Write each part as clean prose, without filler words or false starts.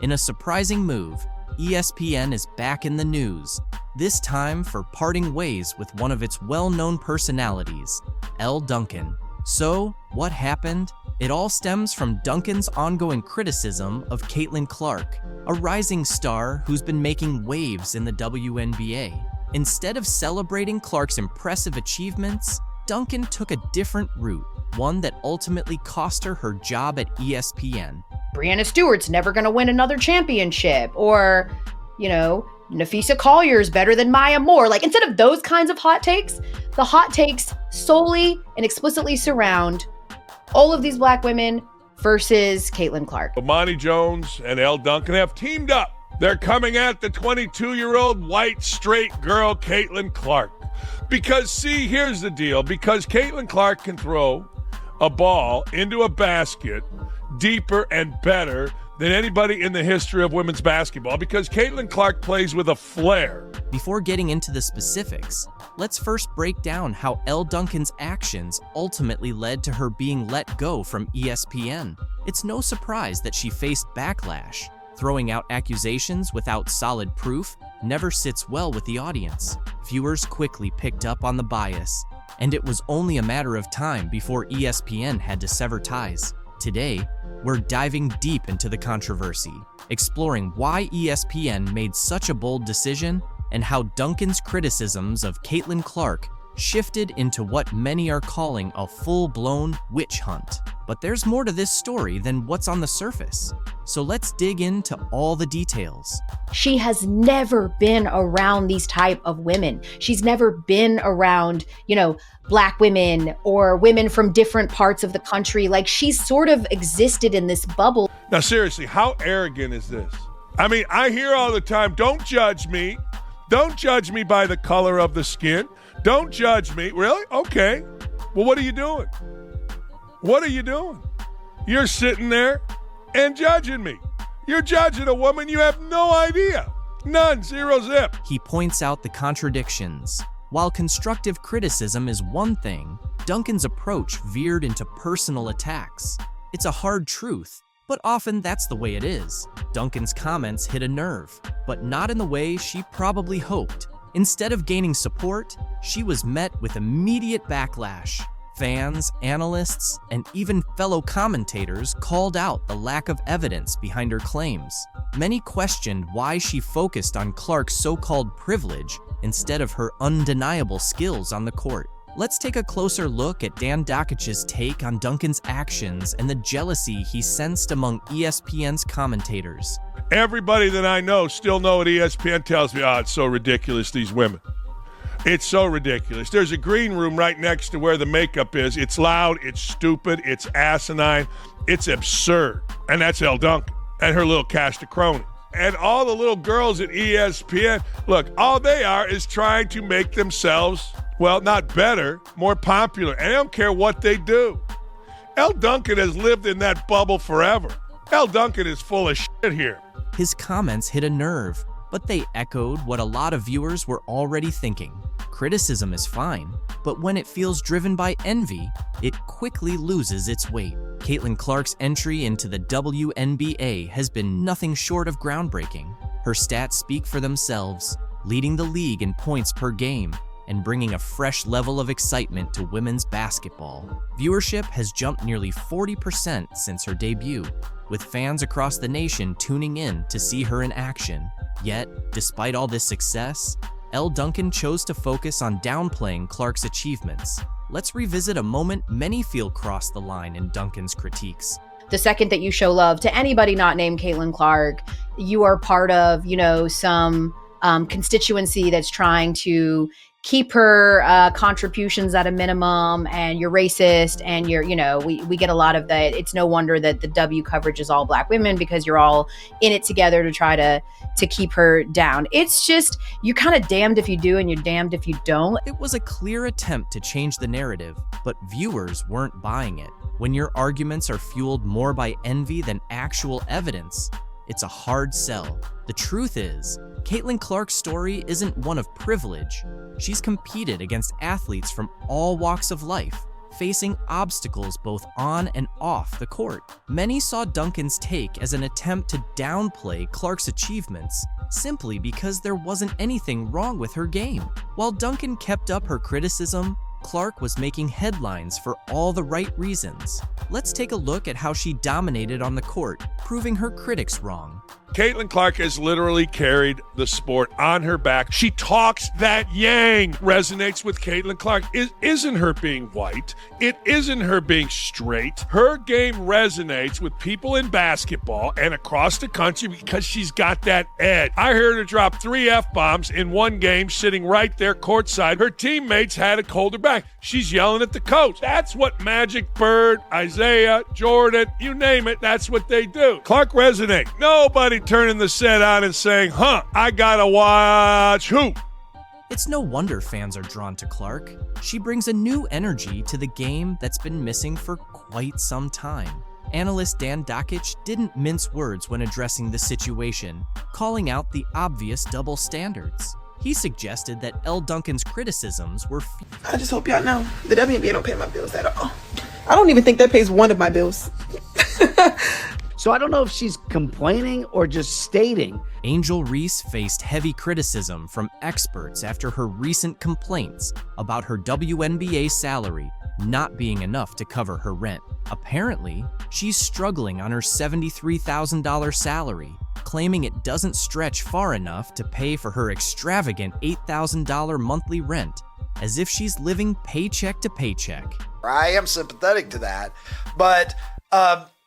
In a surprising move, ESPN is back in the news, this time for parting ways with one of its well-known personalities, Elle Duncan. So, what happened? It all stems from Duncan's ongoing criticism of Caitlin Clark, a rising star who's been making waves in the WNBA. Instead of celebrating Clark's impressive achievements, Duncan took a different route, one that ultimately cost her her job at ESPN. Breanna Stewart's never going to win another championship, or, Nafisa Collier's better than Maya Moore. Like, instead of those kinds of hot takes, the hot takes solely and explicitly surround all of these Black women versus Caitlin Clark. Imani Jones and Elle Duncan have teamed up. They're coming at the 22-year-old white straight girl, Caitlin Clark. Because, see, here's the deal. Because Caitlin Clark can throw a ball into a basket deeper and better than anybody in the history of women's basketball, because Caitlin Clark plays with a flair. Before getting into the specifics, let's first break down how Elle Duncan's actions ultimately led to her being let go from ESPN. It's no surprise that she faced backlash. Throwing out accusations without solid proof never sits well with the audience. Viewers quickly picked up on the bias, and it was only a matter of time before ESPN had to sever ties. Today, we're diving deep into the controversy, exploring why ESPN made such a bold decision and how Duncan's criticisms of Caitlin Clark shifted into what many are calling a full-blown witch hunt. But there's more to this story than what's on the surface. So let's dig into all the details. She has never been around these type of women. She's never been around, Black women or women from different parts of the country. Like, she's sort of existed in this bubble. Now, seriously, how arrogant is this? I mean, I hear all the time, don't judge me. Don't judge me by the color of the skin. Don't judge me. Really? Okay. Well, what are you doing? What are you doing? You're sitting there and judging me. You're judging a woman you have no idea. None. Zero zip. He points out the contradictions. While constructive criticism is one thing, Duncan's approach veered into personal attacks. It's a hard truth, but often that's the way it is. Duncan's comments hit a nerve, but not in the way she probably hoped. Instead of gaining support, she was met with immediate backlash. Fans, analysts, and even fellow commentators called out the lack of evidence behind her claims. Many questioned why she focused on Clark's so-called privilege instead of her undeniable skills on the court. Let's take a closer look at Dan Dakic's take on Duncan's actions and the jealousy he sensed among ESPN's commentators. Everybody that I know still know what ESPN tells me. It's so ridiculous, these women. It's so ridiculous. There's a green room right next to where the makeup is. It's loud, it's stupid, it's asinine, it's absurd. And that's Elle Duncan and her little cast of cronies. And all the little girls at ESPN, look, all they are is trying to make themselves, well, not better, more popular. And I don't care what they do. Elle Duncan has lived in that bubble forever. Elle Duncan is full of shit here. His comments hit a nerve, but they echoed what a lot of viewers were already thinking. Criticism is fine, but when it feels driven by envy, it quickly loses its weight. Caitlin Clark's entry into the WNBA has been nothing short of groundbreaking. Her stats speak for themselves, leading the league in points per game and bringing a fresh level of excitement to women's basketball. Viewership has jumped nearly 40% since her debut, with fans across the nation tuning in to see her in action. Yet, despite all this success, Elle Duncan chose to focus on downplaying Clark's achievements. Let's revisit a moment many feel crossed the line in Duncan's critiques. The second that you show love to anybody not named Caitlin Clark, you are part of, some constituency that's trying to keep her contributions at a minimum, and you're racist, and we get a lot of that. It's no wonder that the W coverage is all Black women, because you're all in it together to try to keep her down. It's just, you're kind of damned if you do and you're damned if you don't. It was a clear attempt to change the narrative, but viewers weren't buying it. When your arguments are fueled more by envy than actual evidence, it's a hard sell. The truth is, Caitlin Clark's story isn't one of privilege. She's competed against athletes from all walks of life, facing obstacles both on and off the court. Many saw Duncan's take as an attempt to downplay Clark's achievements simply because there wasn't anything wrong with her game. While Duncan kept up her criticism, Clark was making headlines for all the right reasons. Let's take a look at how she dominated on the court, proving her critics wrong. Caitlin Clark has literally carried the sport on her back. She talks that yang. Resonates with Caitlin Clark. It isn't her being white. It isn't her being straight. Her game resonates with people in basketball and across the country because she's got that edge. I heard her drop 3 F-bombs in one game sitting right there courtside. Her teammates had to hold her back. She's yelling at the coach. That's what Magic, Bird, Isaiah, Jordan, you name it, that's what they do. Clark resonates. Nobody turning the set on and saying, I gotta watch who? It's no wonder fans are drawn to Clark. She brings a new energy to the game that's been missing for quite some time. Analyst Dan Dockich didn't mince words when addressing the situation, calling out the obvious double standards. He suggested that Elle Duncan's criticisms were I just hope y'all know the WNBA don't pay my bills at all. I don't even think that pays one of my bills. So I don't know if she's complaining or just stating. Angel Reese faced heavy criticism from experts after her recent complaints about her WNBA salary not being enough to cover her rent. Apparently, she's struggling on her $73,000 salary, claiming it doesn't stretch far enough to pay for her extravagant $8,000 monthly rent, as if she's living paycheck to paycheck. I am sympathetic to that, but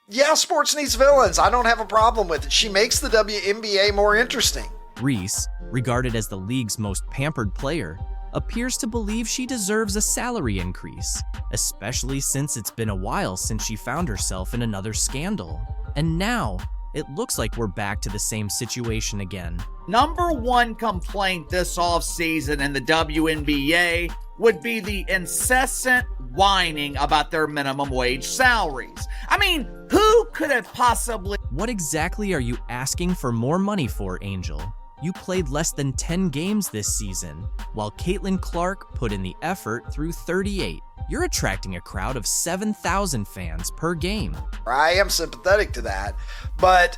yeah, sports needs villains. I don't have a problem with it. She makes the WNBA more interesting. Reese, regarded as the league's most pampered player, appears to believe she deserves a salary increase, especially since it's been a while since she found herself in another scandal. And now, it looks like we're back to the same situation again. Number one complaint this offseason in the WNBA would be the incessant whining about their minimum wage salaries. I mean, who could have possibly... What exactly are you asking for more money for, Angel? You played less than 10 games this season, while Caitlin Clark put in the effort through 38. You're attracting a crowd of 7,000 fans per game. I am sympathetic to that, but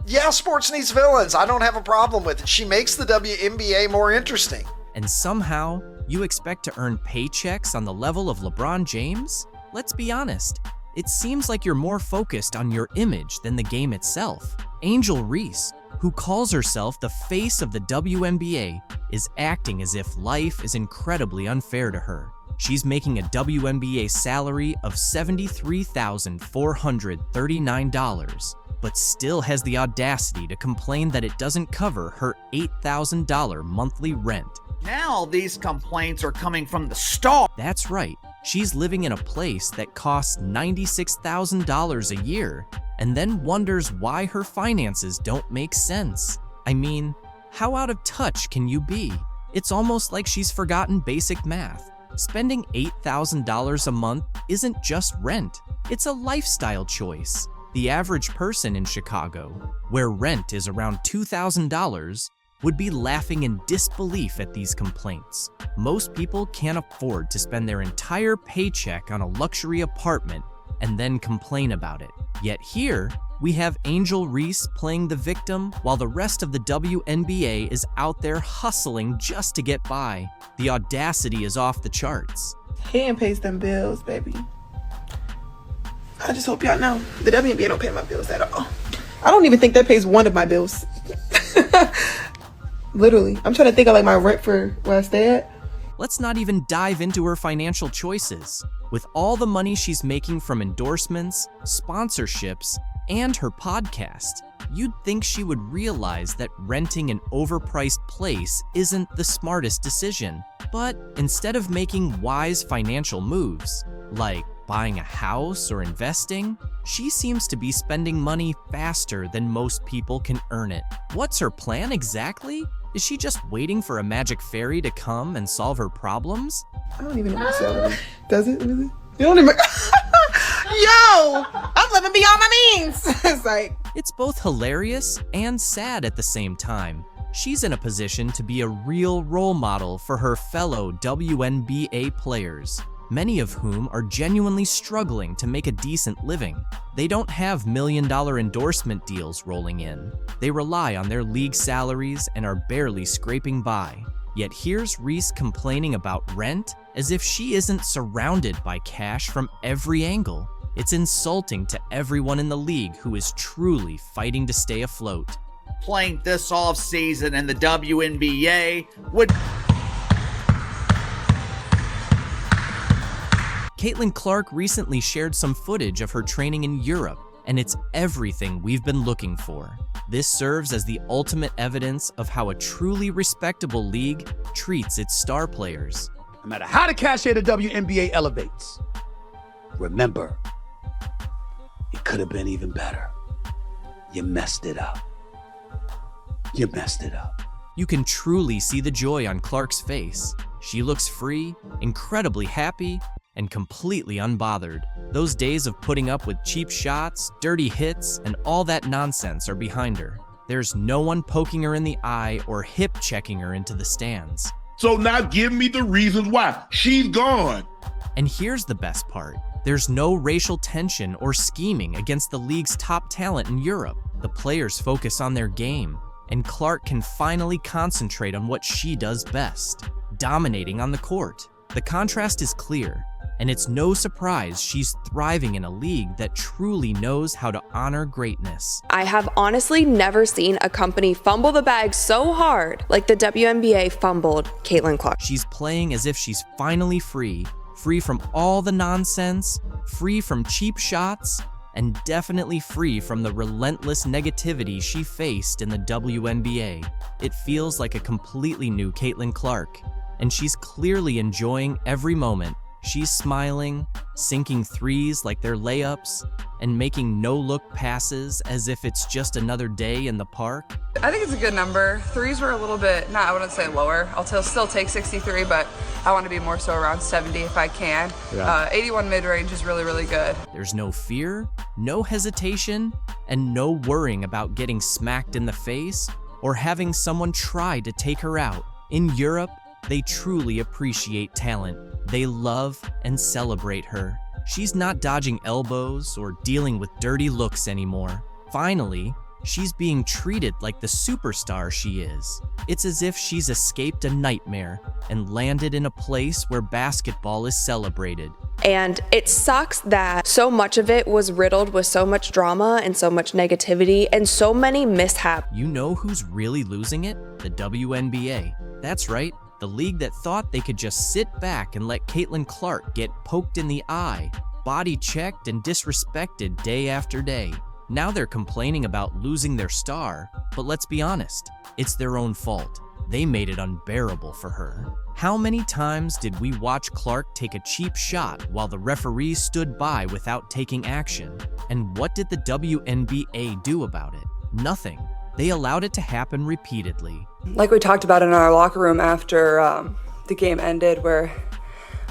yeah, sports needs villains. I don't have a problem with it. She makes the WNBA more interesting. And somehow, you expect to earn paychecks on the level of LeBron James? Let's be honest, it seems like you're more focused on your image than the game itself. Angel Reese, who calls herself the face of the WNBA, is acting as if life is incredibly unfair to her. She's making a WNBA salary of $73,439, but still has the audacity to complain that it doesn't cover her $8,000 monthly rent. Now these complaints are coming from the star. That's right. She's living in a place that costs $96,000 a year and then wonders why her finances don't make sense. I mean, how out of touch can you be? It's almost like she's forgotten basic math. Spending $8,000 a month isn't just rent. It's a lifestyle choice. The average person in Chicago, where rent is around $2,000, would be laughing in disbelief at these complaints. Most people can't afford to spend their entire paycheck on a luxury apartment and then complain about it. Yet here, we have Angel Reese playing the victim while the rest of the WNBA is out there hustling just to get by. The audacity is off the charts. Hand pays them bills, baby. I just hope y'all know the WNBA don't pay my bills at all. I don't even think that pays one of my bills. Literally. I'm trying to think of like my rent for where I stay at. Let's not even dive into her financial choices. With all the money she's making from endorsements, sponsorships, and her podcast, you'd think she would realize that renting an overpriced place isn't the smartest decision. But instead of making wise financial moves, like buying a house or investing, she seems to be spending money faster than most people can earn it. What's her plan exactly? Is she just waiting for a magic fairy to come and solve her problems? I don't even know what salary. Does it really? You don't even... Yo! I'm living beyond my means! It's like... It's both hilarious and sad at the same time. She's in a position to be a real role model for her fellow WNBA players. many of whom are genuinely struggling to make a decent living. They don't have million-dollar endorsement deals rolling in. They rely on their league salaries and are barely scraping by. Yet here's Reese complaining about rent as if she isn't surrounded by cash from every angle. It's insulting to everyone in the league who is truly fighting to stay afloat. Playing this offseason in the WNBA would... Caitlin Clark recently shared some footage of her training in Europe, and it's everything we've been looking for. This serves as the ultimate evidence of how a truly respectable league treats its star players. No matter how the cachet of the WNBA elevates, remember, it could have been even better. You messed it up. You messed it up. You can truly see the joy on Clark's face. She looks free, incredibly happy, and completely unbothered. Those days of putting up with cheap shots, dirty hits, and all that nonsense are behind her. There's no one poking her in the eye or hip-checking her into the stands. So now give me the reasons why. She's gone. And here's the best part. There's no racial tension or scheming against the league's top talent in Europe. The players focus on their game, and Clark can finally concentrate on what she does best, dominating on the court. The contrast is clear, and it's no surprise she's thriving in a league that truly knows how to honor greatness. I have honestly never seen a company fumble the bag so hard like the WNBA fumbled Caitlin Clark. She's playing as if she's finally free from all the nonsense, free from cheap shots, and definitely free from the relentless negativity she faced in the WNBA. It feels like a completely new Caitlin Clark, and she's clearly enjoying every moment. She's smiling, sinking threes like they're layups, and making no-look passes as if it's just another day in the park. I think it's a good number. Threes were a little bit, I wouldn't say lower. I'll still take 63, but I want to be more so around 70 if I can. Yeah. 81 mid-range is really, really good. There's no fear, no hesitation, and no worrying about getting smacked in the face or having someone try to take her out. In Europe, they truly appreciate talent. They love and celebrate her. She's not dodging elbows or dealing with dirty looks anymore. Finally, she's being treated like the superstar she is. It's as if she's escaped a nightmare and landed in a place where basketball is celebrated. And it sucks that so much of it was riddled with so much drama and so much negativity and so many mishaps. You know who's really losing it? The WNBA. That's right. The league that thought they could just sit back and let Caitlin Clark get poked in the eye, body checked and disrespected day after day. Now they're complaining about losing their star, but let's be honest, it's their own fault. They made it unbearable for her. How many times did we watch Clark take a cheap shot while the referees stood by without taking action? And what did the WNBA do about it? Nothing. They allowed it to happen repeatedly. Like we talked about in our locker room after the game ended, where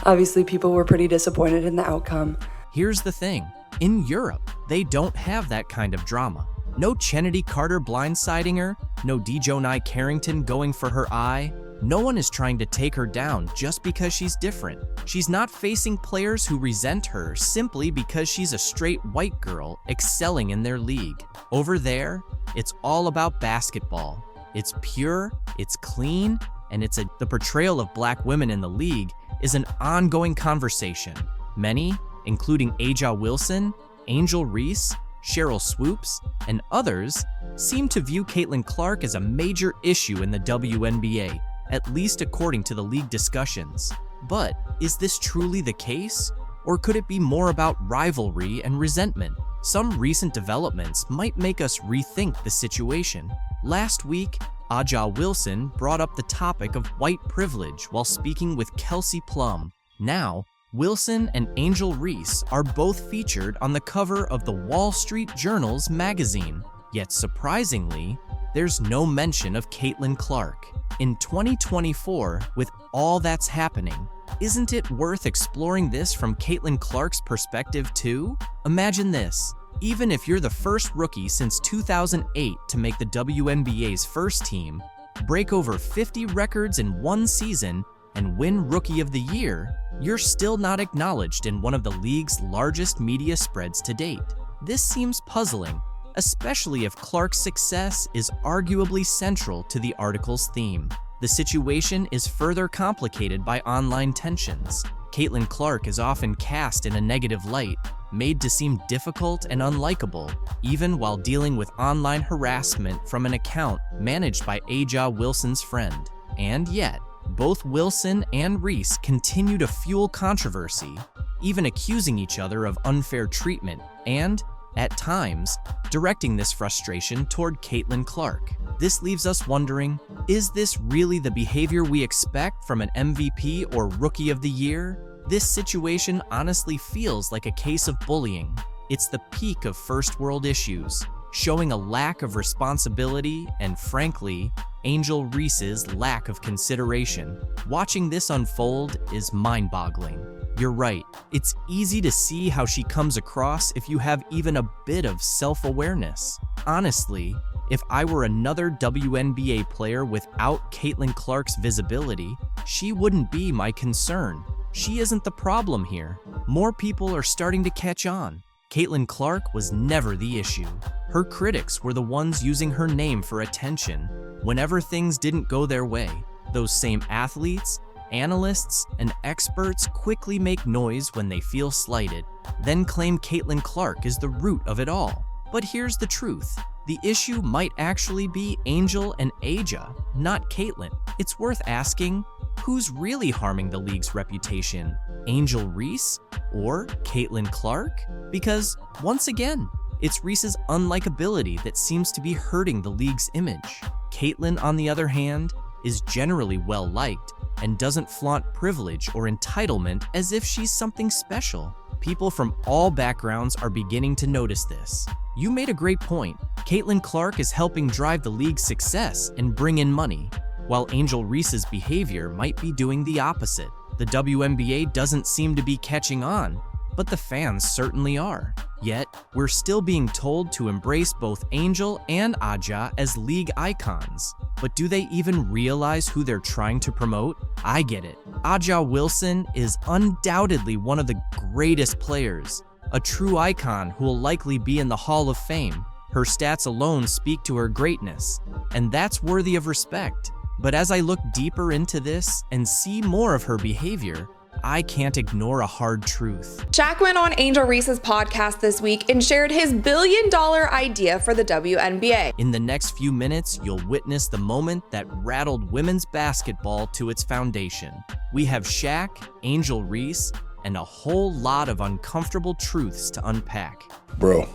obviously people were pretty disappointed in the outcome. Here's the thing. In Europe, they don't have that kind of drama. No Chennedy Carter blindsiding her, no Dejonai Carrington going for her eye. No one is trying to take her down just because she's different. She's not facing players who resent her simply because she's a straight white girl excelling in their league. Over there, it's all about basketball. It's pure, it's clean, and the portrayal of black women in the league is an ongoing conversation. Many, including Aja Wilson, Angel Reese, Cheryl Swoops, and others, seem to view Caitlin Clark as a major issue in the WNBA, at least according to the league discussions. But is this truly the case? Or could it be more about rivalry and resentment? Some recent developments might make us rethink the situation. Last week, Aja Wilson brought up the topic of white privilege while speaking with Kelsey Plum. Now, Wilson and Angel Reese are both featured on the cover of the Wall Street Journal's magazine. Yet surprisingly, there's no mention of Caitlin Clark. In 2024, with all that's happening, isn't it worth exploring this from Caitlin Clark's perspective too? Imagine this. Even if you're the first rookie since 2008 to make the WNBA's first team, break over 50 records in one season, and win Rookie of the Year, you're still not acknowledged in one of the league's largest media spreads to date. This seems puzzling, especially if Clark's success is arguably central to the article's theme. The situation is further complicated by online tensions. Caitlin Clark is often cast in a negative light, made to seem difficult and unlikable, even while dealing with online harassment from an account managed by Aja Wilson's friend. And yet, both Wilson and Reese continue to fuel controversy, even accusing each other of unfair treatment and, at times, directing this frustration toward Caitlin Clark. This leaves us wondering, is this really the behavior we expect from an MVP or Rookie of the Year? This situation honestly feels like a case of bullying. It's the peak of first world issues, showing a lack of responsibility and, frankly, Angel Reese's lack of consideration. Watching this unfold is mind-boggling. You're right, it's easy to see how she comes across if you have even a bit of self-awareness. Honestly, if I were another WNBA player without Caitlin Clark's visibility, she wouldn't be my concern. She isn't the problem here. More people are starting to catch on. Caitlin Clark was never the issue. Her critics were the ones using her name for attention whenever things didn't go their way. Those same athletes, analysts, and experts quickly make noise when they feel slighted, then claim Caitlin Clark is the root of it all. But here's the truth. The issue might actually be Angel and Aja, not Caitlin. It's worth asking, who's really harming the league's reputation? Angel Reese or Caitlin Clark? Because, once again, it's Reese's unlikability that seems to be hurting the league's image. Caitlin, on the other hand, is generally well-liked and doesn't flaunt privilege or entitlement as if she's something special. People from all backgrounds are beginning to notice this. You made a great point. Caitlin Clark is helping drive the league's success and bring in money, while Angel Reese's behavior might be doing the opposite. The WNBA doesn't seem to be catching on, but the fans certainly are. Yet, we're still being told to embrace both Angel and Aja as league icons. But do they even realize who they're trying to promote? I get it. Aja Wilson is undoubtedly one of the greatest players, a true icon who will likely be in the Hall of Fame. Her stats alone speak to her greatness, and that's worthy of respect. But as I look deeper into this and see more of her behavior, I can't ignore a hard truth. Shaq went on Angel Reese's podcast this week and shared his billion-dollar idea for the WNBA. In the next few minutes, you'll witness the moment that rattled women's basketball to its foundation. We have Shaq, Angel Reese, and a whole lot of uncomfortable truths to unpack. Bro,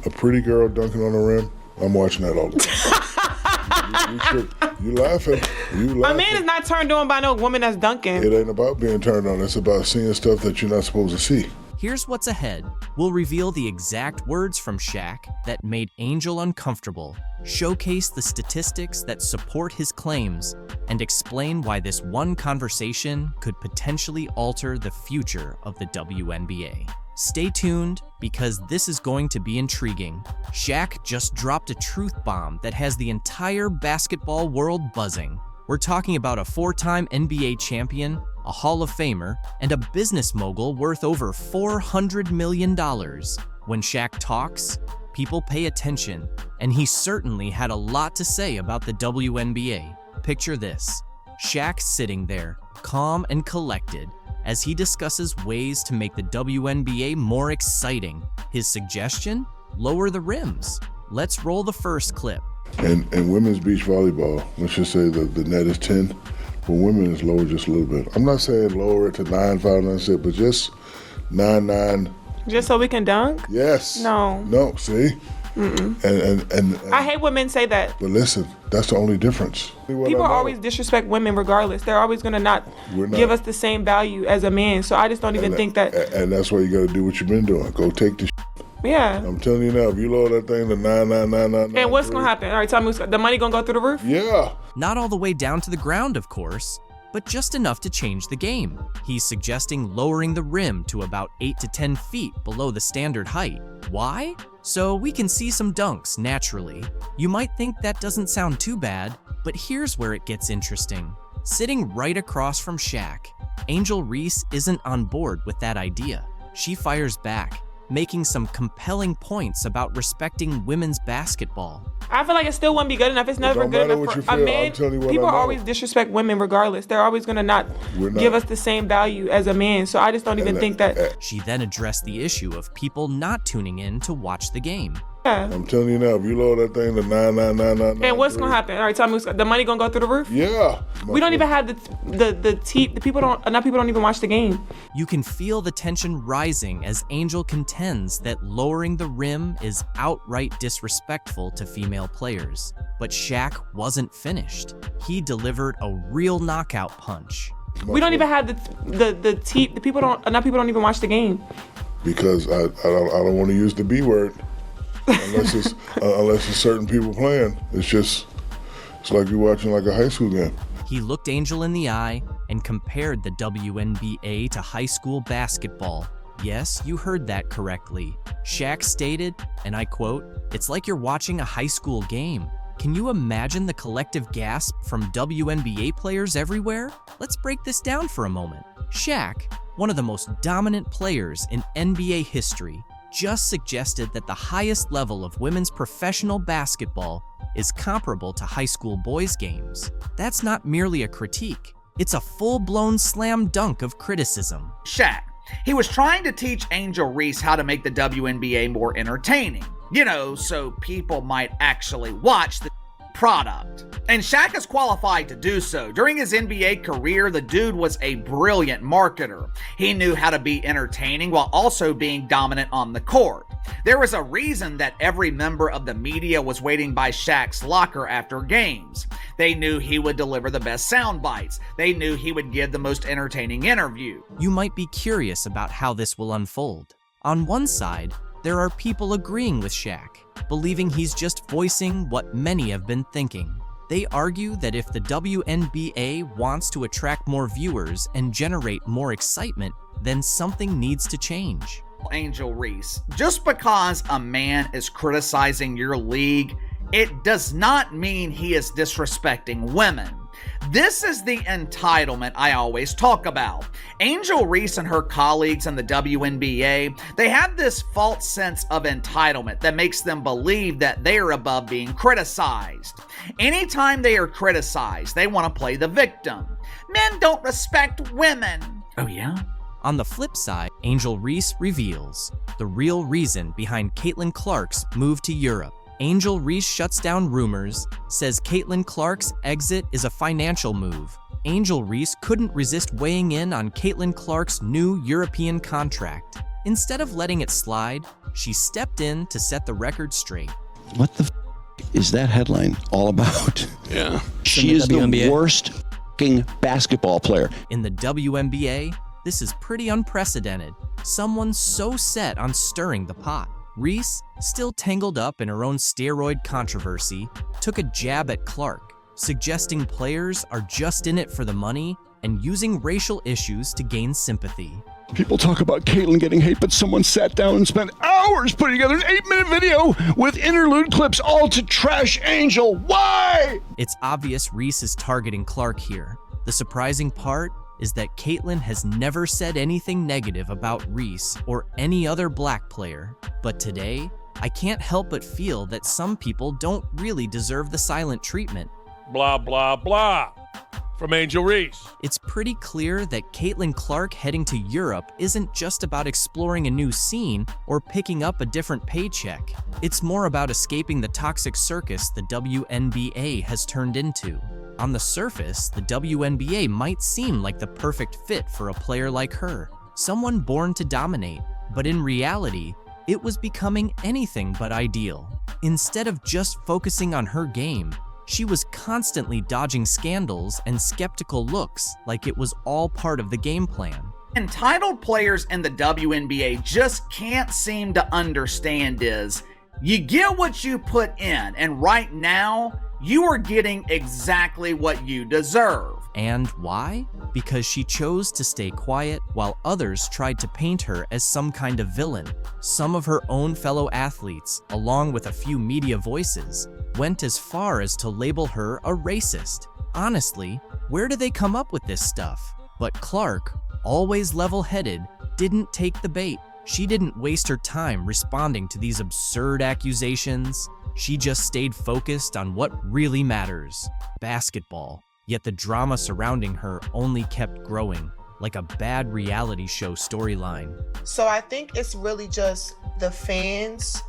a pretty girl dunking on the rim, I'm watching that all the time. You laughing. My man is not turned on by no woman that's dunking. It ain't about being turned on. It's about seeing stuff that you're not supposed to see. Here's what's ahead. We'll reveal the exact words from Shaq that made Angel uncomfortable, showcase the statistics that support his claims, and explain why this one conversation could potentially alter the future of the WNBA. Stay tuned, because this is going to be intriguing. Shaq just dropped a truth bomb that has the entire basketball world buzzing. We're talking about a 4-time NBA champion, a Hall of Famer, and a business mogul worth over $400 million. When Shaq talks, people pay attention, and he certainly had a lot to say about the WNBA. Picture this: Shaq sitting there, calm and collected, as he discusses ways to make the WNBA more exciting. His suggestion? Lower the rims. Let's roll the first clip. And women's beach volleyball, let's just say the net is 10, but women is lower just a little bit. I'm not saying lower it to 9, 5, 9, 6, but just 9, 9. Just so we can dunk? Yes. No, see? And I hate when men say that. But listen, that's the only difference. People always disrespect women regardless. They're always going to not give us the same value as a man. So I just don't even think that. And that's why you got to do what you've been doing. Go take the Yeah. I'm telling you now, if you lower that thing to 99999. And what's going to happen? All right, tell me, the money going to go through the roof? Yeah. Not all the way down to the ground, of course, but just enough to change the game. He's suggesting lowering the rim to about 8 to 10 feet below the standard height. Why? So we can see some dunks naturally. You might think that doesn't sound too bad, but here's where it gets interesting. Sitting right across from Shaq, Angel Reese isn't on board with that idea. She fires back, making some compelling points about respecting women's basketball. I feel like it still wouldn't be good enough. It's never good enough for a man. People always disrespect women regardless. They're always going to not give us the same value as a man. So I just don't even think that. She then addressed the issue of people not tuning in to watch the game. Yeah. I'm telling you now, if you load that thing to 99999. And what's going to happen? All right, tell me, the money going to go through the roof? Yeah. We don't even have the people don't even watch the game. You can feel the tension rising as Angel contends that lowering the rim is outright disrespectful to female players. But Shaq wasn't finished. He delivered a real knockout punch. We don't even have people don't even watch the game. Because I don't want to use the B word. Unless it's certain people playing. It's like you're watching like a high school game. He looked Angel in the eye and compared the WNBA to high school basketball. Yes, you heard that correctly. Shaq stated, and I quote, "It's like you're watching a high school game." Can you imagine the collective gasp from WNBA players everywhere? Let's break this down for a moment. Shaq, one of the most dominant players in NBA history, just suggested that the highest level of women's professional basketball is comparable to high school boys' games. That's not merely a critique. It's a full-blown slam dunk of criticism. Shaq, he was trying to teach Angel Reese how to make the WNBA more entertaining. So people might actually watch the product. And Shaq is qualified to do so. During his NBA career, the dude was a brilliant marketer. He knew how to be entertaining while also being dominant on the court. There was a reason that every member of the media was waiting by Shaq's locker after games. They knew he would deliver the best sound bites. They knew he would give the most entertaining interview. You might be curious about how this will unfold. On one side, there are people agreeing with Shaq, believing he's just voicing what many have been thinking. They argue that if the WNBA wants to attract more viewers and generate more excitement, then something needs to change. Angel Reese, just because a man is criticizing your league, it does not mean he is disrespecting women. This is the entitlement I always talk about. Angel Reese and her colleagues in the WNBA, they have this false sense of entitlement that makes them believe that they are above being criticized. Anytime they are criticized, they want to play the victim. Men don't respect women. Oh yeah? On the flip side, Angel Reese reveals the real reason behind Caitlin Clark's move to Europe. Angel Reese shuts down rumors, says Caitlin Clark's exit is a financial move. Angel Reese couldn't resist weighing in on Caitlin Clark's new European contract. Instead of letting it slide, she stepped in to set the record straight. What the is that headline all about? Yeah. She is the worst basketball player. In the WNBA, this is pretty unprecedented. Someone so set on stirring the pot. Reese, still tangled up in her own steroid controversy, took a jab at Clark, suggesting players are just in it for the money and using racial issues to gain sympathy. People talk about Caitlin getting hate, but someone sat down and spent hours putting together an 8-minute video with interlude clips all to trash Angel. Why? It's obvious Reese is targeting Clark here. The surprising part is that Caitlin has never said anything negative about Reese or any other black player. But today, I can't help but feel that some people don't really deserve the silent treatment. Blah, blah, blah. From Angel Reese. It's pretty clear that Caitlin Clark heading to Europe isn't just about exploring a new scene or picking up a different paycheck. It's more about escaping the toxic circus the WNBA has turned into. On the surface, the WNBA might seem like the perfect fit for a player like her, someone born to dominate, but in reality, it was becoming anything but ideal. Instead of just focusing on her game, she was constantly dodging scandals and skeptical looks like it was all part of the game plan. Entitled players in the WNBA just can't seem to understand is, you get what you put in, and right now, you are getting exactly what you deserve. And why? Because she chose to stay quiet while others tried to paint her as some kind of villain. Some of her own fellow athletes, along with a few media voices, went as far as to label her a racist. Honestly, where do they come up with this stuff? But Clark, always level-headed, didn't take the bait. She didn't waste her time responding to these absurd accusations. She just stayed focused on what really matters, basketball. Yet the drama surrounding her only kept growing, like a bad reality show storyline. So I think it's really just the fans,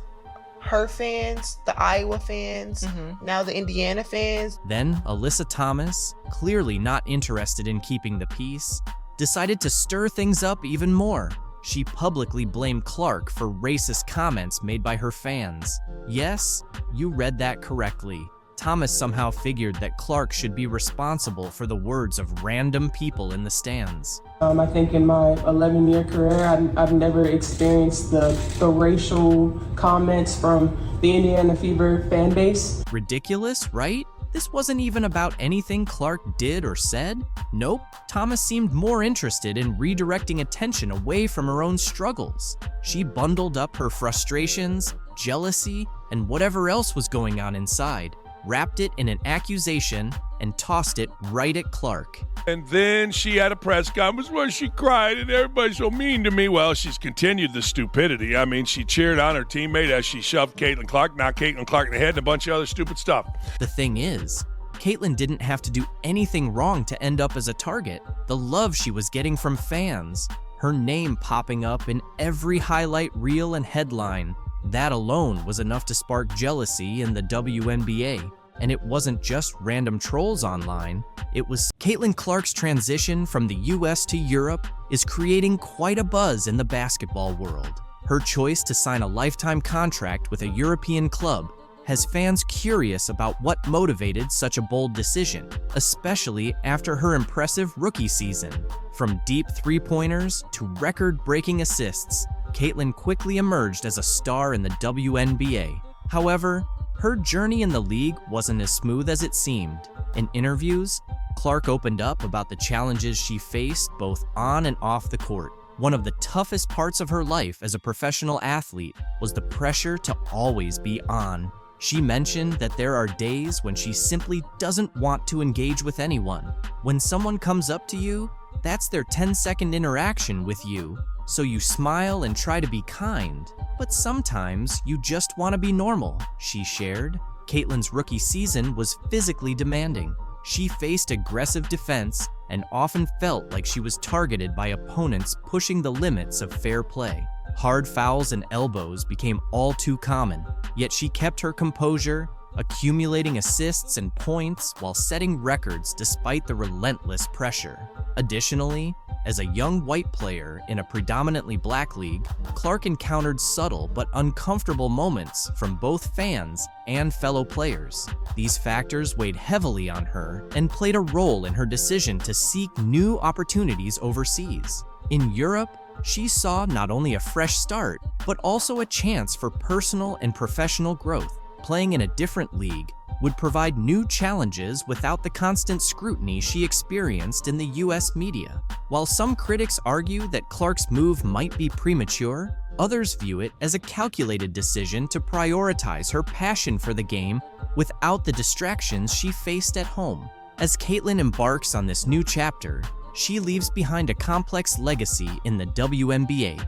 her fans, the Iowa fans, now the Indiana fans. Then Alyssa Thomas, clearly not interested in keeping the peace, decided to stir things up even more. She publicly blamed Clark for racist comments made by her fans. Yes, you read that correctly. Thomas somehow figured that Clark should be responsible for the words of random people in the stands. I think in my 11-year career, I've never experienced the racial comments from the Indiana Fever fan base. Ridiculous, right? This wasn't even about anything Clark did or said. Nope, Thomas seemed more interested in redirecting attention away from her own struggles. She bundled up her frustrations, jealousy, and whatever else was going on inside, wrapped it in an accusation, and tossed it right at Clark. And then she had a press conference where she cried and everybody's so mean to me. Well, she's continued the stupidity. I mean, she cheered on her teammate as she shoved Caitlin Clark, knocked Caitlin Clark in the head, and a bunch of other stupid stuff. The thing is, Caitlin didn't have to do anything wrong to end up as a target. The love she was getting from fans, her name popping up in every highlight reel and headline, that alone was enough to spark jealousy in the WNBA. And it wasn't just random trolls online, it was Caitlin Clark's transition from the US to Europe is creating quite a buzz in the basketball world. Her choice to sign a lifetime contract with a European club has fans curious about what motivated such a bold decision, especially after her impressive rookie season. From deep three-pointers to record-breaking assists, Caitlin quickly emerged as a star in the WNBA. However, her journey in the league wasn't as smooth as it seemed. In interviews, Clark opened up about the challenges she faced both on and off the court. One of the toughest parts of her life as a professional athlete was the pressure to always be on. She mentioned that there are days when she simply doesn't want to engage with anyone. When someone comes up to you, that's their 10-second interaction with you. So you smile and try to be kind, but sometimes you just want to be normal, she shared. Caitlin's rookie season was physically demanding. She faced aggressive defense and often felt like she was targeted by opponents pushing the limits of fair play. Hard fouls and elbows became all too common, yet she kept her composure, accumulating assists and points while setting records despite the relentless pressure. Additionally, as a young white player in a predominantly black league, Clark encountered subtle but uncomfortable moments from both fans and fellow players. These factors weighed heavily on her and played a role in her decision to seek new opportunities overseas. In Europe, she saw not only a fresh start, but also a chance for personal and professional growth. Playing in a different league would provide new challenges without the constant scrutiny she experienced in the US media. While some critics argue that Clark's move might be premature, others view it as a calculated decision to prioritize her passion for the game without the distractions she faced at home. As Caitlin embarks on this new chapter, she leaves behind a complex legacy in the WNBA.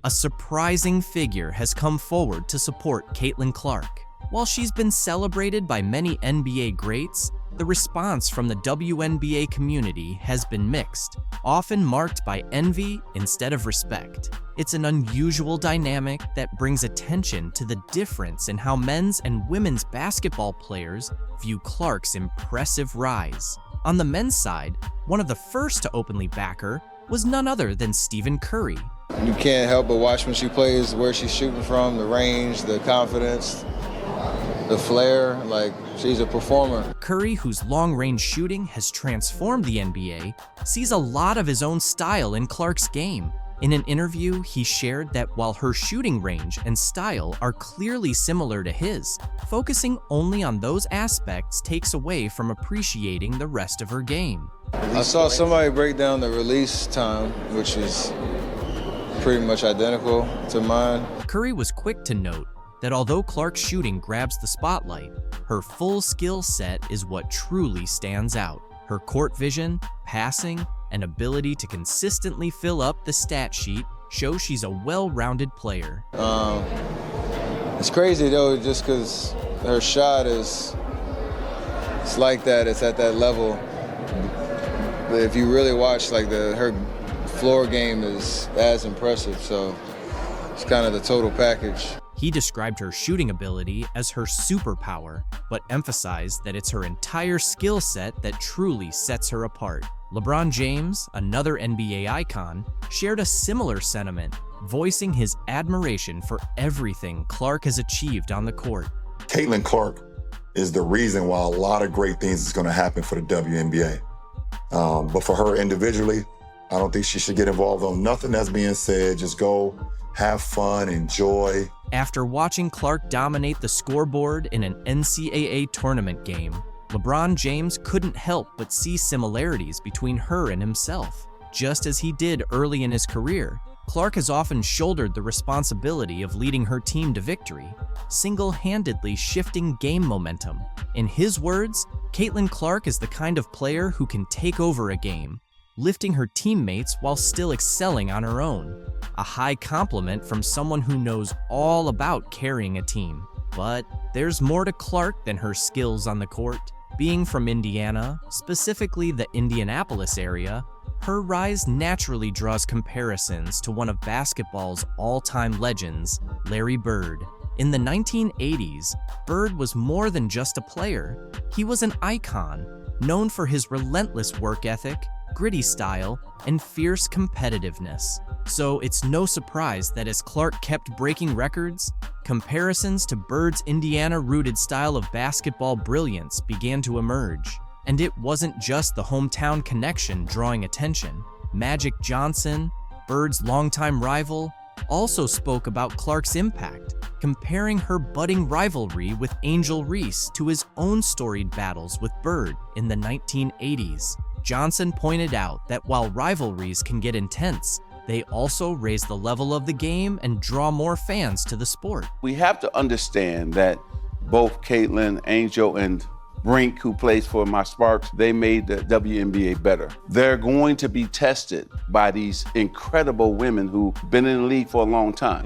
A surprising figure has come forward to support Caitlin Clark. While she's been celebrated by many NBA greats, the response from the WNBA community has been mixed, often marked by envy instead of respect. It's an unusual dynamic that brings attention to the difference in how men's and women's basketball players view Clark's impressive rise. On the men's side, one of the first to openly back her was none other than Stephen Curry. You can't help but watch when she plays, where she's shooting from, the range, the confidence, the flair, like she's a performer. Curry, whose long-range shooting has transformed the NBA, sees a lot of his own style in Clark's game. In an interview, he shared that while her shooting range and style are clearly similar to his, focusing only on those aspects takes away from appreciating the rest of her game. I saw somebody break down the release time, which is pretty much identical to mine. Curry was quick to note that although Clark's shooting grabs the spotlight, her full skill set is what truly stands out. Her court vision, passing, and ability to consistently fill up the stat sheet show she's a well-rounded player. It's crazy though, just because her shot it's like that, it's at that level. But if you really watch, like her floor game is as impressive, so it's kind of the total package. He described her shooting ability as her superpower, but emphasized that it's her entire skill set that truly sets her apart. LeBron James, another NBA icon, shared a similar sentiment, voicing his admiration for everything Clark has achieved on the court. Caitlin Clark is the reason why a lot of great things is going to happen for the WNBA. But for her individually, I don't think she should get involved on nothing that's being said. Just go, have fun, enjoy. After watching Clark dominate the scoreboard in an NCAA tournament game, LeBron James couldn't help but see similarities between her and himself. Just as he did early in his career, Clark has often shouldered the responsibility of leading her team to victory, single-handedly shifting game momentum. In his words, Caitlin Clark is the kind of player who can take over a game, lifting her teammates while still excelling on her own. A high compliment from someone who knows all about carrying a team. But there's more to Clark than her skills on the court. Being from Indiana, specifically the Indianapolis area, her rise naturally draws comparisons to one of basketball's all-time legends, Larry Bird. In the 1980s, Bird was more than just a player. He was an icon, known for his relentless work ethic, gritty style, and fierce competitiveness. So it's no surprise that as Clark kept breaking records, comparisons to Bird's Indiana-rooted style of basketball brilliance began to emerge. And it wasn't just the hometown connection drawing attention. Magic Johnson, Bird's longtime rival, also spoke about Clark's impact, comparing her budding rivalry with Angel Reese to his own storied battles with Bird in the 1980s. Johnson pointed out that while rivalries can get intense, they also raise the level of the game and draw more fans to the sport. We have to understand that both Caitlin, Angel, and Brink, who plays for my Sparks, they made the WNBA better. They're going to be tested by these incredible women who've been in the league for a long time.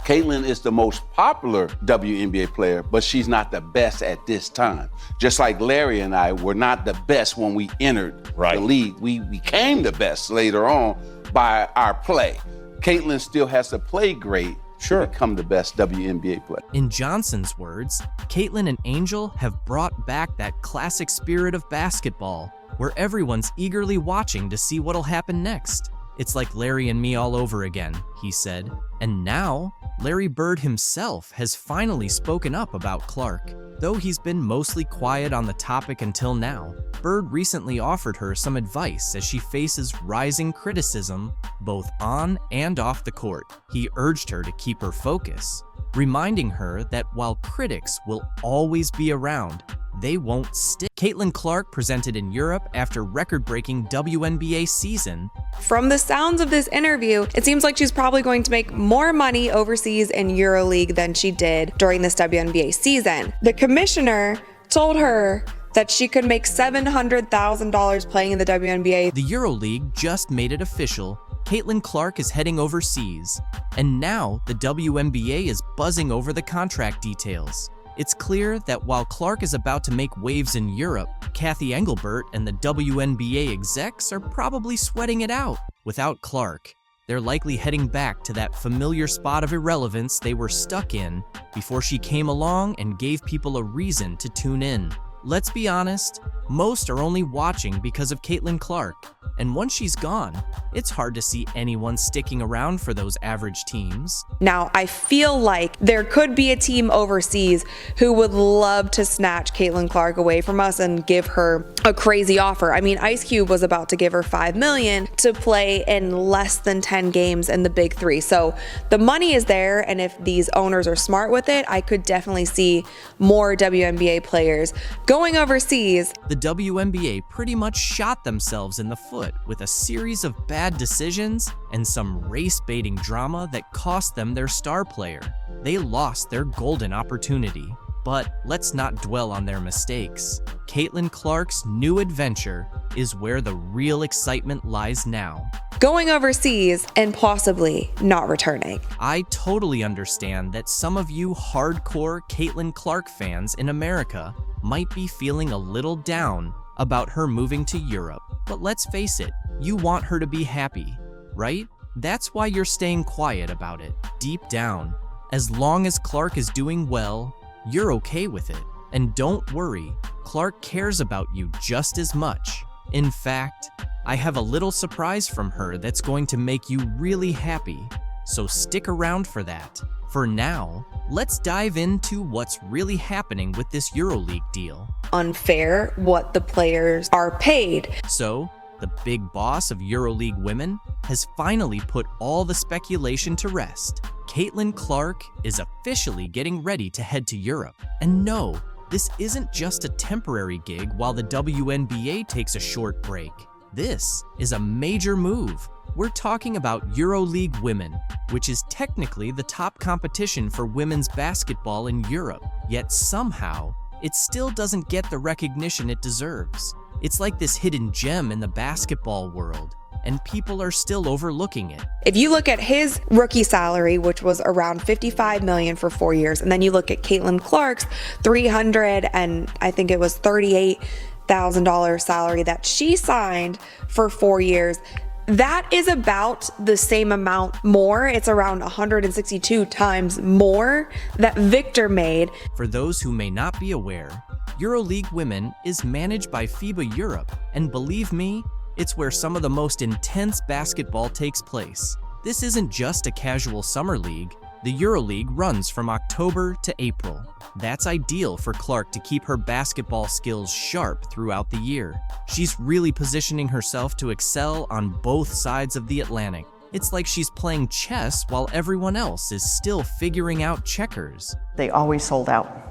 Caitlin is the most popular WNBA player, but she's not the best at this time. Just like Larry and I were not the best when we entered the league. We became the best later on by our play. Caitlin still has to play great to become the best WNBA player. In Johnson's words, Caitlin and Angel have brought back that classic spirit of basketball, where everyone's eagerly watching to see what'll happen next. It's like Larry and me all over again, he said. And now, Larry Bird himself has finally spoken up about Clark. Though he's been mostly quiet on the topic until now, Bird recently offered her some advice as she faces rising criticism both on and off the court. He urged her to keep her focus, reminding her that while critics will always be around, they won't stick. Caitlin Clark presented in Europe after record-breaking WNBA season. From the sounds of this interview, it seems like she's probably going to make more money overseas in EuroLeague than she did during this WNBA season. The commissioner told her that she could make $700,000 playing in the WNBA. The EuroLeague just made it official. Caitlin Clark is heading overseas, and now the WNBA is buzzing over the contract details. It's clear that while Clark is about to make waves in Europe, Kathy Engelbert and the WNBA execs are probably sweating it out. Without Clark, they're likely heading back to that familiar spot of irrelevance they were stuck in before she came along and gave people a reason to tune in. Let's be honest, most are only watching because of Caitlin Clark, and once she's gone, it's hard to see anyone sticking around for those average teams. Now, I feel like there could be a team overseas who would love to snatch Caitlin Clark away from us and give her a crazy offer. I mean, Ice Cube was about to give her $5 million to play in less than 10 games in the Big Three. So the money is there, and if these owners are smart with it, I could definitely see more WNBA players going overseas. The WNBA pretty much shot themselves in the foot foot with a series of bad decisions and some race-baiting drama that cost them their star player. They lost their golden opportunity. But let's not dwell on their mistakes. Caitlin Clark's new adventure is where the real excitement lies now. Going overseas and possibly not returning. I totally understand that some of you hardcore Caitlin Clark fans in America might be feeling a little down about her moving to Europe. But let's face it, you want her to be happy, right? That's why you're staying quiet about it. Deep down, as long as Clark is doing well, you're okay with it. And don't worry, Clark cares about you just as much. In fact, I have a little surprise from her that's going to make you really happy. So stick around for that. For now, let's dive into what's really happening with this EuroLeague deal. Unfair what the players are paid. So, the big boss of EuroLeague women has finally put all the speculation to rest. Caitlin Clark is officially getting ready to head to Europe. And no, this isn't just a temporary gig while the WNBA takes a short break. This is a major move. We're talking about EuroLeague Women, which is technically the top competition for women's basketball in Europe. Yet somehow, it still doesn't get the recognition it deserves. It's like this hidden gem in the basketball world, and people are still overlooking it. If you look at his rookie salary, which was around $55 million for 4 years, and then you look at Caitlin Clark's $300 and I think it was $38,000 salary that she signed for 4 years, that is about the same amount more. It's around 162 times more that Victor made. For those who may not be aware, EuroLeague Women is managed by FIBA Europe, and believe me, it's where some of the most intense basketball takes place. This isn't just a casual summer league. The EuroLeague runs from October to April. That's ideal for Clark to keep her basketball skills sharp throughout the year. She's really positioning herself to excel on both sides of the Atlantic. It's like she's playing chess while everyone else is still figuring out checkers. They always sold out.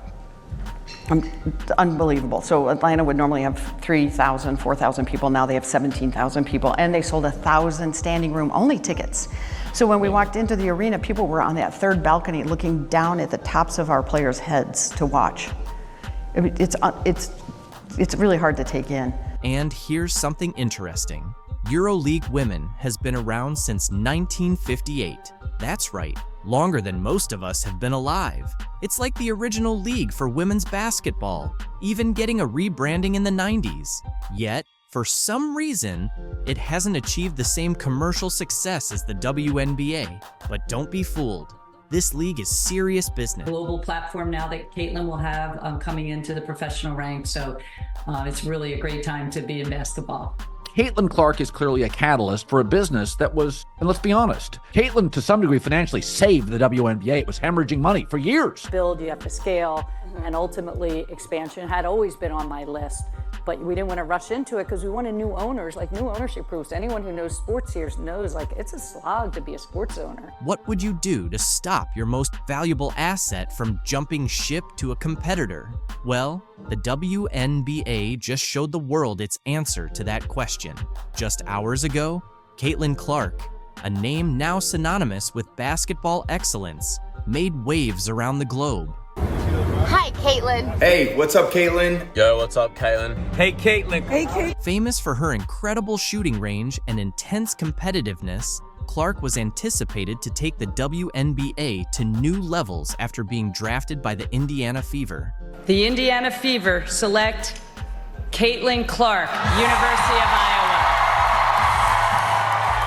Unbelievable. So Atlanta would normally have 3,000, 4,000 people. Now they have 17,000 people, and they sold 1,000 standing room only tickets. So when we walked into the arena, people were on that third balcony looking down at the tops of our players' heads to watch. It's really hard to take in. And here's something interesting. EuroLeague Women has been around since 1958. That's right, longer than most of us have been alive. It's like the original league for women's basketball, even getting a rebranding in the 90s. Yet, for some reason, it hasn't achieved the same commercial success as the WNBA. But don't be fooled. This league is serious business. Global platform now that Caitlin will have coming into the professional ranks. So it's really a great time to be in basketball. Caitlin Clark is clearly a catalyst for a business that was, and let's be honest, Caitlin to some degree financially saved the WNBA. It was hemorrhaging money for years. Build, you have to scale, and ultimately expansion had always been on my list. But we didn't want to rush into it because we wanted new owners, like new ownership groups. Anyone who knows sports here knows like it's a slog to be a sports owner. What would you do to stop your most valuable asset from jumping ship to a competitor? Well, the WNBA just showed the world its answer to that question. Just hours ago, Caitlin Clark, a name now synonymous with basketball excellence, made waves around the globe. Hi, Caitlin. Hey, what's up, Caitlin? Yo, what's up, Caitlin? Hey, Caitlin. Hey, Caitlin. Famous for her incredible shooting range and intense competitiveness, Clark was anticipated to take the WNBA to new levels after being drafted by the Indiana Fever. The Indiana Fever select Caitlin Clark, University of Iowa.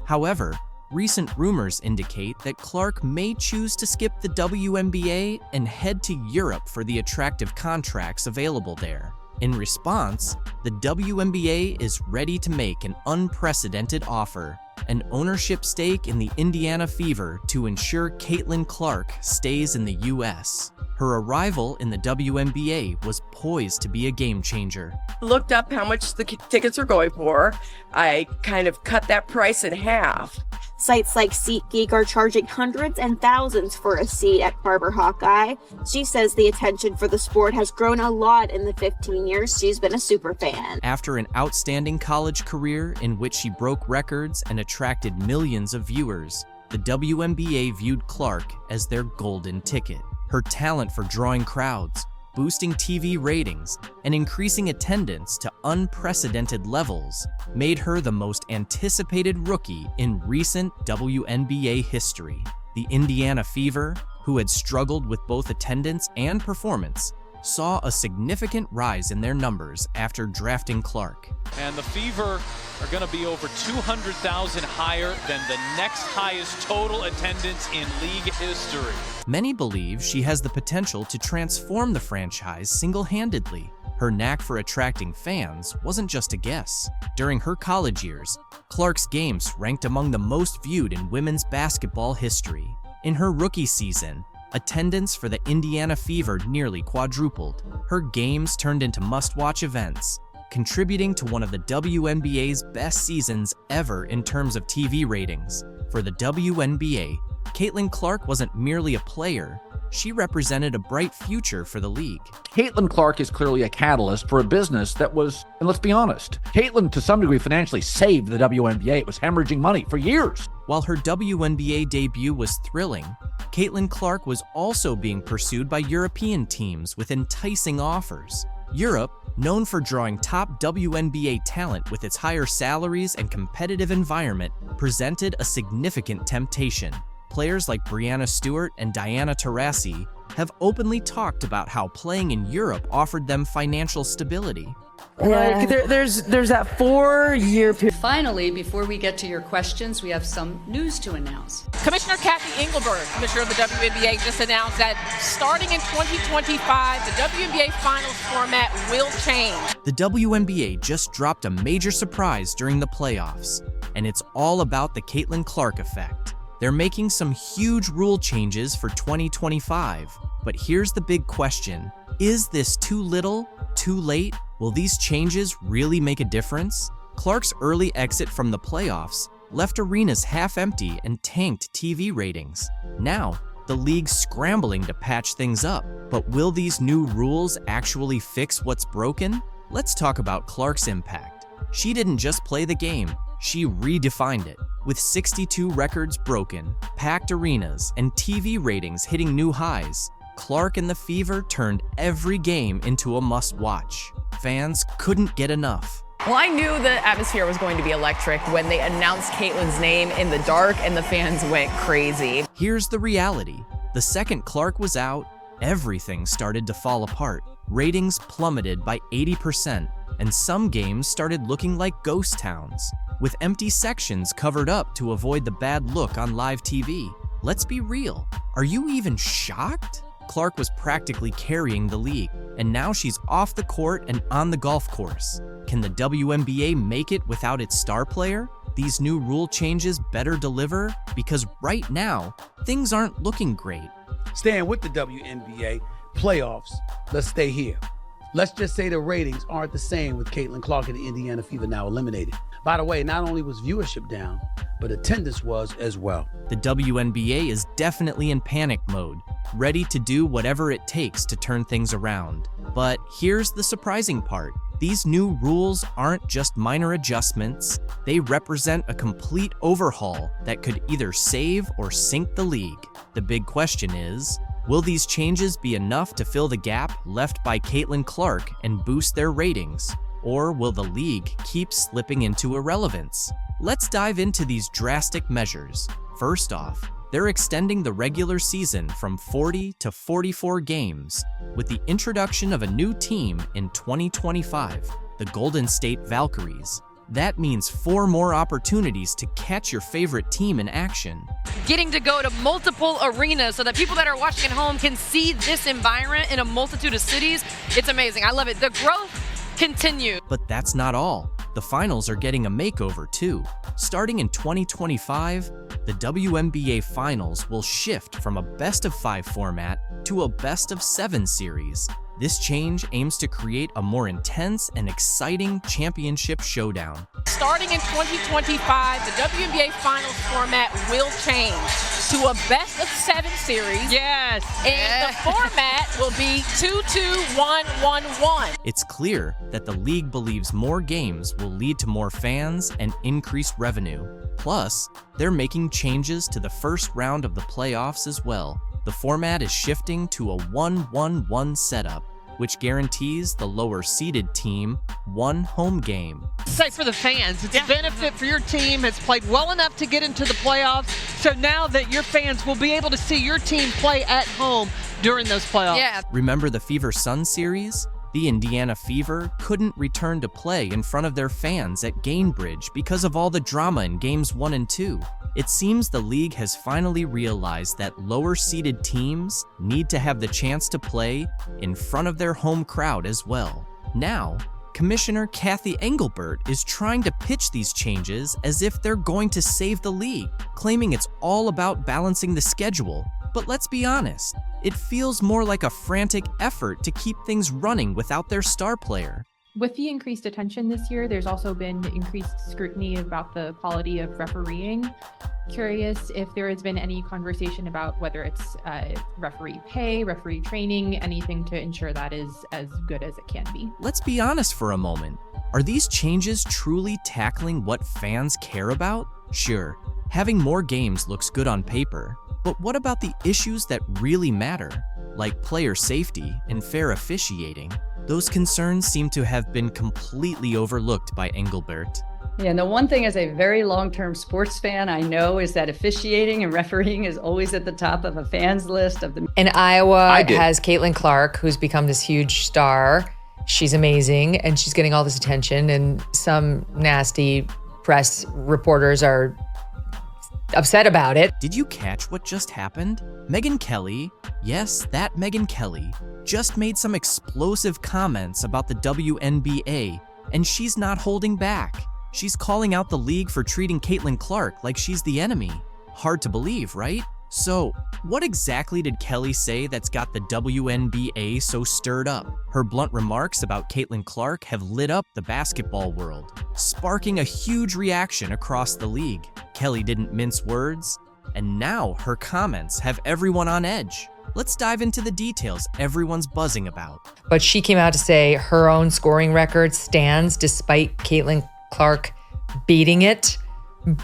However, recent rumors indicate that Clark may choose to skip the WNBA and head to Europe for the attractive contracts available there. In response, the WNBA is ready to make an unprecedented offer, an ownership stake in the Indiana Fever to ensure Caitlin Clark stays in the U.S. Her arrival in the WNBA was poised to be a game changer. Looked up how much the tickets are going for. I kind of cut that price in half Sites like SeatGeek are charging hundreds and thousands for a seat at Barber Hawkeye. She says the attention for the sport has grown a lot in the 15 years she's been a super fan. After an outstanding college career in which she broke records and attracted millions of viewers, the WNBA viewed Clark as their golden ticket. Her talent for drawing crowds, boosting TV ratings, and increasing attendance to unprecedented levels made her the most anticipated rookie in recent WNBA history. The Indiana Fever, who had struggled with both attendance and performance, saw a significant rise in their numbers after drafting Clark. And the Fever are going to be over 200,000 higher than the next highest total attendance in league history. Many believe she has the potential to transform the franchise single-handedly. Her knack for attracting fans wasn't just a guess. During her college years, Clark's games ranked among the most viewed in women's basketball history. In her rookie season, attendance for the Indiana Fever nearly quadrupled. Her games turned into must-watch events, contributing to one of the WNBA's best seasons ever in terms of TV ratings. For the WNBA, Caitlin Clark wasn't merely a player, she represented a bright future for the league. Caitlin Clark is clearly a catalyst for a business that was, and let's be honest, Caitlin to some degree financially saved the WNBA. It was hemorrhaging money for years. While her WNBA debut was thrilling, Caitlin Clark was also being pursued by European teams with enticing offers. Europe, known for drawing top WNBA talent with its higher salaries and competitive environment, presented a significant temptation. Players like Breanna Stewart and Diana Taurasi have openly talked about how playing in Europe offered them financial stability. Like there's that 4-year period. Finally, before we get to your questions, we have some news to announce. Commissioner Kathy Engelberg, Commissioner of the WNBA, just announced that starting in 2025, the WNBA Finals format will change. The WNBA just dropped a major surprise during the playoffs, and it's all about the Caitlin Clark effect. They're making some huge rule changes for 2025, but here's the big question. Is this too little, too late? Will these changes really make a difference? Clark's early exit from the playoffs left arenas half empty and tanked TV ratings. Now, the league's scrambling to patch things up, but will these new rules actually fix what's broken? Let's talk about Clark's impact. She didn't just play the game, she redefined it. With 62 records broken, packed arenas, and TV ratings hitting new highs, Clark and the Fever turned every game into a must-watch. Fans couldn't get enough. Well, I knew the atmosphere was going to be electric when they announced Caitlin's name in the dark and the fans went crazy. Here's the reality. The second Clark was out, everything started to fall apart. Ratings plummeted by 80%, and some games started looking like ghost towns, with empty sections covered up to avoid the bad look on live TV. Let's be real. Are you even shocked? Clark was practically carrying the league, and now she's off the court and on the golf course. Can the WNBA make it without its star player? These new rule changes better deliver? Because right now, things aren't looking great. Staying with the WNBA, playoffs, let's stay here. Let's just say the ratings aren't the same with Caitlin Clark and the Indiana Fever now eliminated. By the way, not only was viewership down, but attendance was as well. The WNBA is definitely in panic mode, ready to do whatever it takes to turn things around. But here's the surprising part. These new rules aren't just minor adjustments, they represent a complete overhaul that could either save or sink the league. The big question is, will these changes be enough to fill the gap left by Caitlin Clark and boost their ratings? Or will the league keep slipping into irrelevance? Let's dive into these drastic measures. First off, they're extending the regular season from 40 to 44 games, with the introduction of a new team in 2025, the Golden State Valkyries. That means 4 more opportunities to catch your favorite team in action. Getting to go to multiple arenas so that people that are watching at home can see this environment in a multitude of cities, it's amazing. I love it. The growth continues. But that's not all. The finals are getting a makeover too. Starting in 2025, the WNBA finals will shift from a best-of-5 format to a best-of-7 series. This change aims to create a more intense and exciting championship showdown. Starting in 2025, the WNBA Finals format will change to a best-of-7 series. Yes. And the format will be 2-2-1-1-1. It's clear that the league believes more games will lead to more fans and increased revenue. Plus, they're making changes to the first round of the playoffs as well. The format is shifting to a 1-1-1 setup, which guarantees the lower-seeded team one home game. Say for the fans, it's a benefit for your team. Has played well enough to get into the playoffs. So now that your fans will be able to see your team play at home during those playoffs. Yeah. Remember the Fever Sun series? The Indiana Fever couldn't return to play in front of their fans at Gainbridge because of all the drama in Games 1 and 2. It seems the league has finally realized that lower-seeded teams need to have the chance to play in front of their home crowd as well. Now, Commissioner Kathy Engelbert is trying to pitch these changes as if they're going to save the league, claiming it's all about balancing the schedule. But let's be honest, it feels more like a frantic effort to keep things running without their star player. With the increased attention this year, there's also been increased scrutiny about the quality of refereeing. Curious if there has been any conversation about whether it's referee pay, referee training, anything to ensure that is as good as it can be. Let's be honest for a moment. Are these changes truly tackling what fans care about? Sure, having more games looks good on paper, but what about the issues that really matter, like player safety and fair officiating? Those concerns seem to have been completely overlooked by Engelbert. Yeah, and the one thing as a very long-term sports fan I know is that officiating and refereeing is always at the top of a fan's list of the. And Iowa has Caitlin Clark, who's become this huge star. She's amazing, and she's getting all this attention, and some nasty press reporters are upset about it. Did you catch what just happened? Megyn Kelly, yes, that Megyn Kelly, just made some explosive comments about the WNBA, and she's not holding back. She's calling out the league for treating Caitlin Clark like she's the enemy. Hard to believe, right? So, what exactly did Kelly say that's got the WNBA so stirred up? Her blunt remarks about Caitlin Clark have lit up the basketball world, sparking a huge reaction across the league. Kelly didn't mince words, and now her comments have everyone on edge. Let's dive into the details everyone's buzzing about. But she came out to say her own scoring record stands despite Caitlin Clark beating it,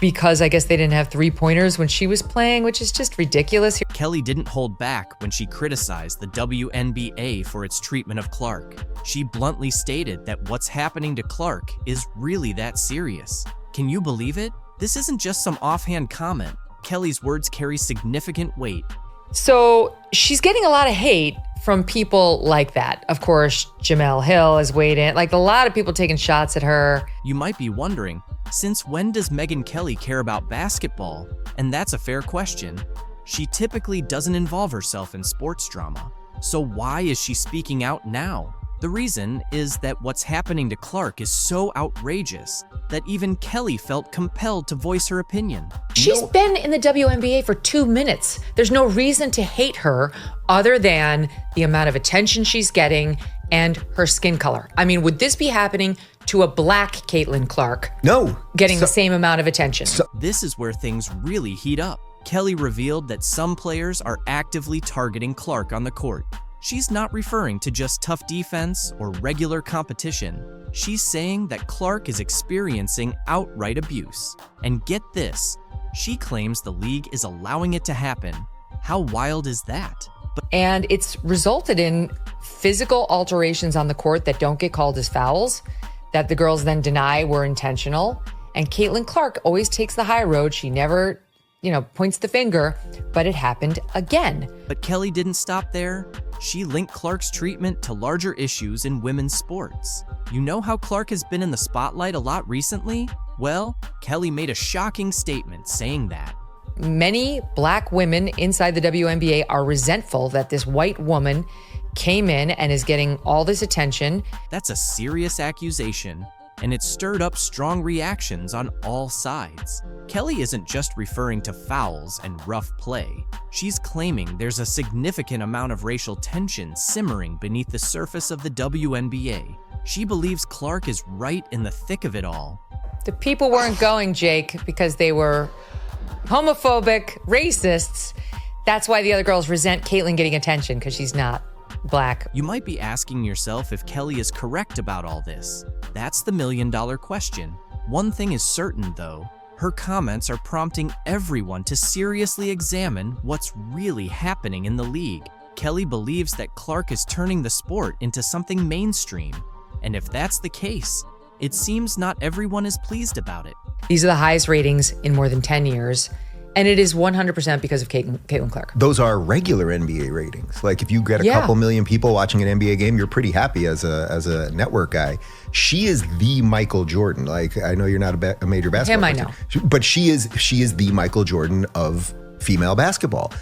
because I guess they didn't have three-pointers when she was playing, which is just ridiculous. Kelly didn't hold back when she criticized the WNBA for its treatment of Clark. She bluntly stated that what's happening to Clark is really that serious. Can you believe it? This isn't just some offhand comment. Kelly's words carry significant weight. So she's getting a lot of hate from people like that. Of course, Jamel Hill has weighed in, like a lot of people taking shots at her. You might be wondering, since when does Megyn Kelly care about basketball? And that's a fair question. She typically doesn't involve herself in sports drama. So why is she speaking out now? The reason is that what's happening to Clark is so outrageous that even Kelly felt compelled to voice her opinion. She's been in the WNBA for 2 minutes. There's no reason to hate her other than the amount of attention she's getting and her skin color. I mean, would this be happening to a black Caitlin Clark? No. Getting the same amount of attention. This is where things really heat up. Kelly revealed that some players are actively targeting Clark on the court. She's not referring to just tough defense or regular competition. She's saying that Clark is experiencing outright abuse. And get this, she claims the league is allowing it to happen. How wild is that? And it's resulted in physical alterations on the court that don't get called as fouls, that the girls then deny were intentional. And Caitlin Clark always takes the high road. She never, points the finger, but it happened again. But Kelly didn't stop there. She linked Clark's treatment to larger issues in women's sports. You know how Clark has been in the spotlight a lot recently? Well, Kelly made a shocking statement saying that. Many black women inside the WNBA are resentful that this white woman came in and is getting all this attention. That's a serious accusation. and it stirred up strong reactions on all sides. Kelly isn't just referring to fouls and rough play. She's claiming there's a significant amount of racial tension simmering beneath the surface of the WNBA. She believes Clark is right in the thick of it all. The people weren't going, Jake, because they were homophobic, racists. That's why the other girls resent Caitlyn getting attention, because she's not black. You might be asking yourself if Kelly is correct about all this. That's the million-dollar question. One thing is certain, though. Her comments are prompting everyone to seriously examine what's really happening in the league. Kelly believes that Clark is turning the sport into something mainstream. And if that's the case, it seems not everyone is pleased about it. These are the highest ratings in more than 10 years. And it is 100% because of Caitlyn Clark. Those are regular NBA ratings. Like if you get a couple million people watching an NBA game, you're pretty happy as a network guy. She is the Michael Jordan. Like I know you're not a major basketball Him, person, I know. but she is the Michael Jordan of female basketball.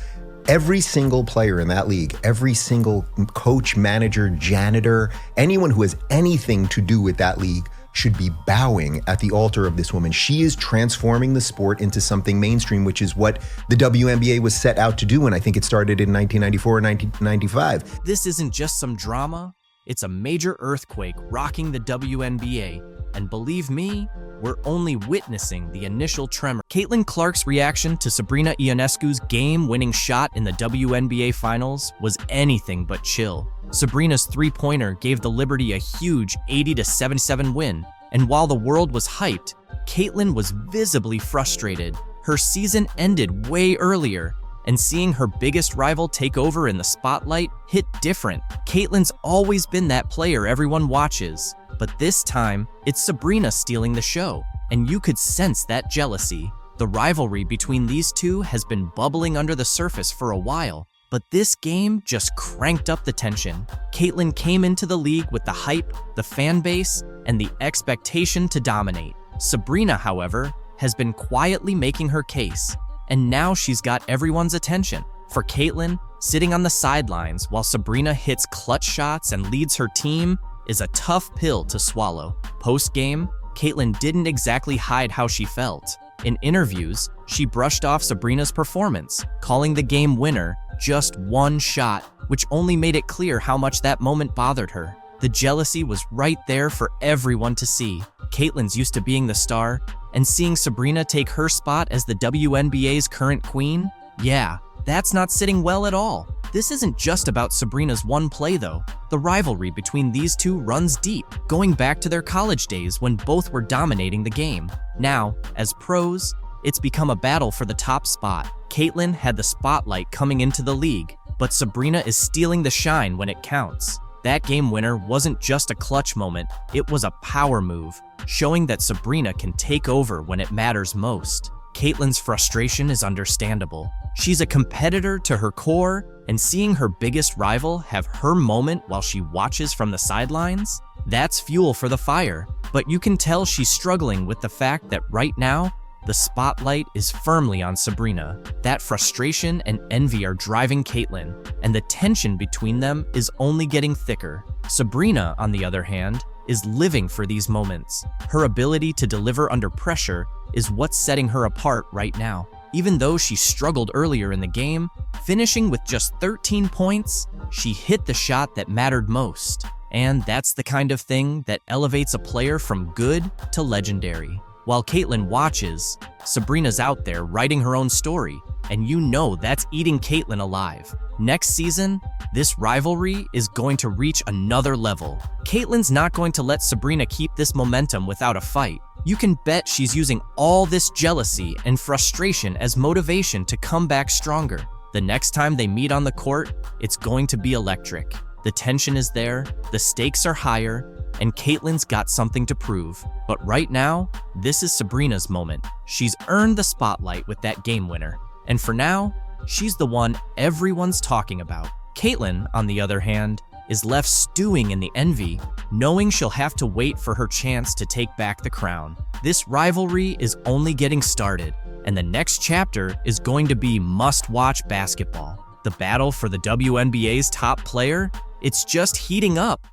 Every single player in that league, every single coach, manager, janitor, anyone who has anything to do with that league should be bowing at the altar of this woman. She is transforming the sport into something mainstream, which is what the WNBA was set out to do, and I think it started in 1994 or 1995. This isn't just some drama, it's a major earthquake rocking the WNBA, and believe me, we're only witnessing the initial tremor. Caitlyn Clark's reaction to Sabrina Ionescu's game-winning shot in the WNBA Finals was anything but chill. Sabrina's three-pointer gave the Liberty a huge 80-77 win, and while the world was hyped, Caitlyn was visibly frustrated. Her season ended way earlier, and seeing her biggest rival take over in the spotlight hit different. Caitlyn's always been that player everyone watches, but this time, it's Sabrina stealing the show, and you could sense that jealousy. The rivalry between these two has been bubbling under the surface for a while, but this game just cranked up the tension. Caitlyn came into the league with the hype, the fan base, and the expectation to dominate. Sabrina, however, has been quietly making her case, and now she's got everyone's attention. For Caitlyn, sitting on the sidelines while Sabrina hits clutch shots and leads her team is a tough pill to swallow. Post-game, Caitlyn didn't exactly hide how she felt. In interviews, she brushed off Sabrina's performance, calling the game winner just one shot, which only made it clear how much that moment bothered her. The jealousy was right there for everyone to see. Caitlyn's used to being the star, and seeing Sabrina take her spot as the WNBA's current queen, yeah, that's not sitting well at all. This isn't just about Sabrina's one play though. The rivalry between these two runs deep, going back to their college days when both were dominating the game. Now, as pros, it's become a battle for the top spot. Caitlyn had the spotlight coming into the league, but Sabrina is stealing the shine when it counts. That game winner wasn't just a clutch moment, it was a power move, showing that Sabrina can take over when it matters most. Caitlyn's frustration is understandable. She's a competitor to her core, and seeing her biggest rival have her moment while she watches from the sidelines, that's fuel for the fire. But you can tell she's struggling with the fact that right now, the spotlight is firmly on Sabrina. That frustration and envy are driving Caitlyn, and the tension between them is only getting thicker. Sabrina, on the other hand, is living for these moments. Her ability to deliver under pressure is what's setting her apart right now. Even though she struggled earlier in the game, finishing with just 13 points, she hit the shot that mattered most. And that's the kind of thing that elevates a player from good to legendary. While Caitlyn watches, Sabrina's out there writing her own story, and you know that's eating Caitlyn alive. Next season, this rivalry is going to reach another level. Caitlyn's not going to let Sabrina keep this momentum without a fight. You can bet she's using all this jealousy and frustration as motivation to come back stronger. The next time they meet on the court, it's going to be electric. The tension is there, the stakes are higher, and Caitlyn's got something to prove. But right now, this is Sabrina's moment. She's earned the spotlight with that game winner. And for now, she's the one everyone's talking about. Caitlyn, on the other hand, is left stewing in the envy, knowing she'll have to wait for her chance to take back the crown. This rivalry is only getting started, and the next chapter is going to be must-watch basketball. The battle for the WNBA's top player, it's just heating up.